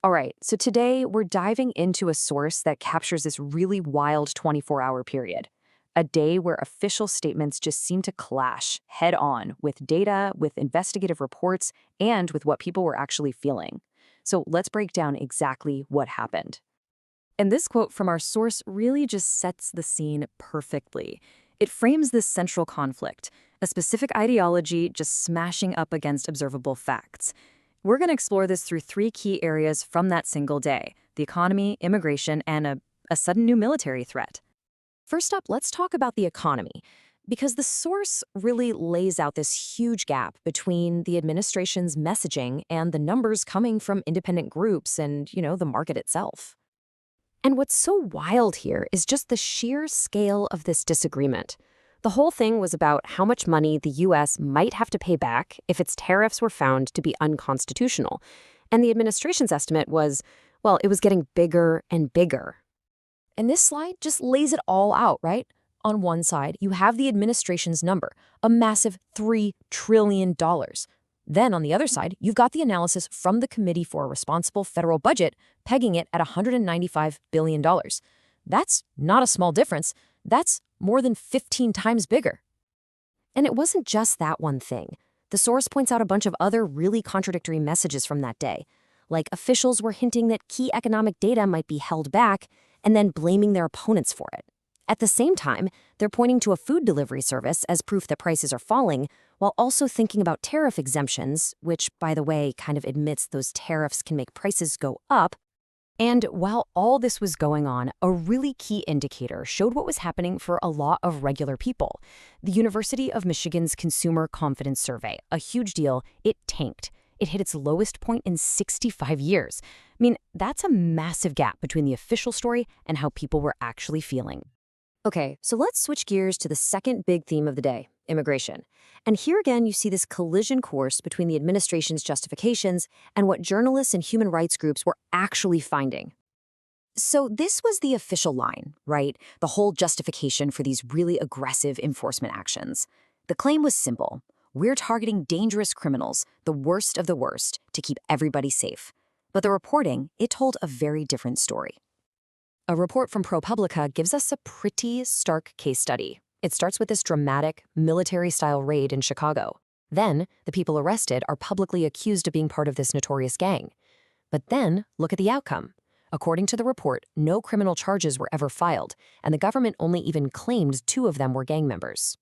All right, so today we're diving into a source that captures this really wild 24-hour period. A day where official statements just seem to clash head on with data, with investigative reports, and with what people were actually feeling. So let's break down exactly what happened. And this quote from our source really just sets the scene perfectly. It frames this central conflict, a specific ideology just smashing up against observable facts. We're going to explore this through three key areas from that single day: the economy, immigration, and a sudden new military threat. First up, let's talk about the economy, because the source really lays out this huge gap between the administration's messaging and the numbers coming from independent groups and, the market itself. And what's so wild here is just the sheer scale of this disagreement. The whole thing was about how much money the U.S. might have to pay back if its tariffs were found to be unconstitutional. And the administration's estimate was, well, it was getting bigger and bigger. And this slide just lays it all out, right? On one side, you have the administration's number, a massive $3 trillion. Then on the other side, you've got the analysis from the Committee for a Responsible Federal Budget, pegging it at $195 billion. That's not a small difference. That's more than 15 times bigger. And it wasn't just that one thing. The source points out a bunch of other really contradictory messages from that day. Like officials were hinting that key economic data might be held back and then blaming their opponents for it. At the same time, they're pointing to a food delivery service as proof that prices are falling, while also thinking about tariff exemptions, which, by the way, kind of admits those tariffs can make prices go up. And while all this was going on, a really key indicator showed what was happening for a lot of regular people. The University of Michigan's Consumer Confidence Survey, a huge deal, it tanked. It hit its lowest point in 65 years. I mean, that's a massive gap between the official story and how people were actually feeling. Okay, so let's switch gears to the second big theme of the day: immigration. And here again, you see this collision course between the administration's justifications and what journalists and human rights groups were actually finding. So this was the official line, right? The whole justification for these really aggressive enforcement actions. The claim was simple: we're targeting dangerous criminals, the worst of the worst, to keep everybody safe. But the reporting, it told a very different story. A report from ProPublica gives us a pretty stark case study. It starts with this dramatic, military-style raid in Chicago. Then, the people arrested are publicly accused of being part of this notorious gang. But then, look at the outcome. According to the report, no criminal charges were ever filed, and the government only even claimed 2 of them were gang members.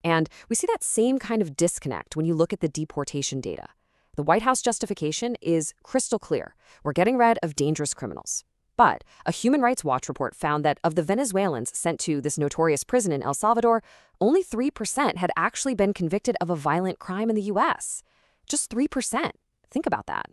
And we see that same kind of disconnect when you look at the deportation data. The White House justification is crystal clear: we're getting rid of dangerous criminals. But a Human Rights Watch report found that of the Venezuelans sent to this notorious prison in El Salvador, only 3% had actually been convicted of a violent crime in the U.S. Just 3%. Think about that.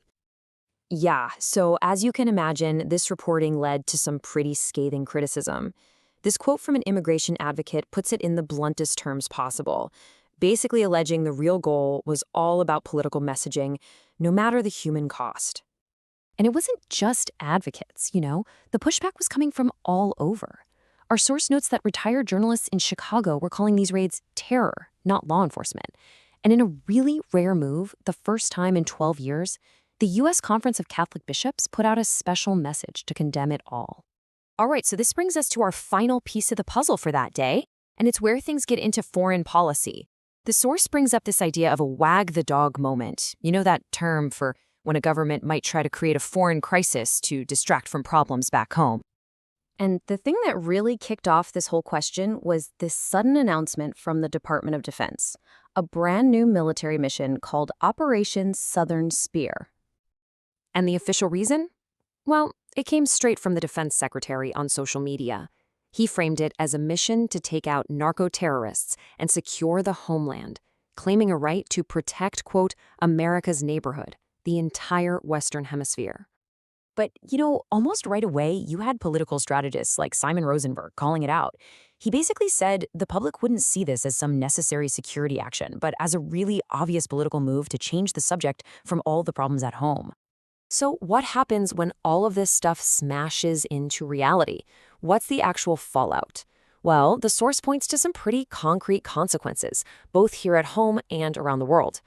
Yeah, so as you can imagine, this reporting led to some pretty scathing criticism. This quote from an immigration advocate puts it in the bluntest terms possible, basically alleging the real goal was all about political messaging, no matter the human cost. And it wasn't just advocates, The pushback was coming from all over. Our source notes that retired journalists in Chicago were calling these raids terror, not law enforcement. And in a really rare move, the first time in 12 years, the U.S. Conference of Catholic Bishops put out a special message to condemn it all. All right, so this brings us to our final piece of the puzzle for that day, and it's where things get into foreign policy. The source brings up this idea of a wag the dog moment. You know that term for when a government might try to create a foreign crisis to distract from problems back home. And the thing that really kicked off this whole question was this sudden announcement from the Department of Defense, a brand new military mission called Operation Southern Spear. And the official reason? Well, it came straight from the defense secretary on social media. He framed it as a mission to take out narco-terrorists and secure the homeland, claiming a right to protect, quote, America's neighborhood, the entire Western Hemisphere. But, almost right away, you had political strategists like Simon Rosenberg calling it out. He basically said the public wouldn't see this as some necessary security action, but as a really obvious political move to change the subject from all the problems at home. So what happens when all of this stuff smashes into reality? What's the actual fallout? Well, the source points to some pretty concrete consequences, both here at home and around the world.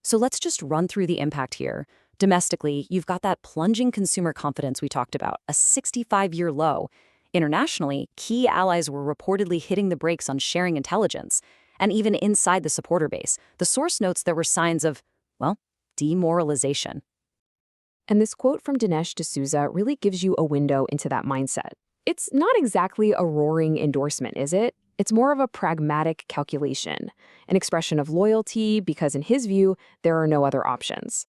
So let's just run through the impact here. Domestically, you've got that plunging consumer confidence we talked about, a 65-year low. Internationally, key allies were reportedly hitting the brakes on sharing intelligence. And even inside the supporter base, the source notes there were signs of, well, demoralization. And this quote from Dinesh D'Souza really gives you a window into that mindset. It's not exactly a roaring endorsement, is it? It's more of a pragmatic calculation, an expression of loyalty because in his view, there are no other options.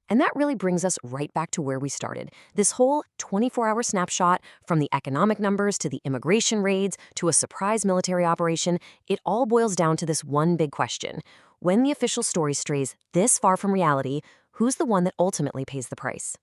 And that really brings us right back to where we started. This whole 24-hour snapshot, from the economic numbers to the immigration raids to a surprise military operation, it all boils down to this one big question. When the official story strays this far from reality, who's the one that ultimately pays the price?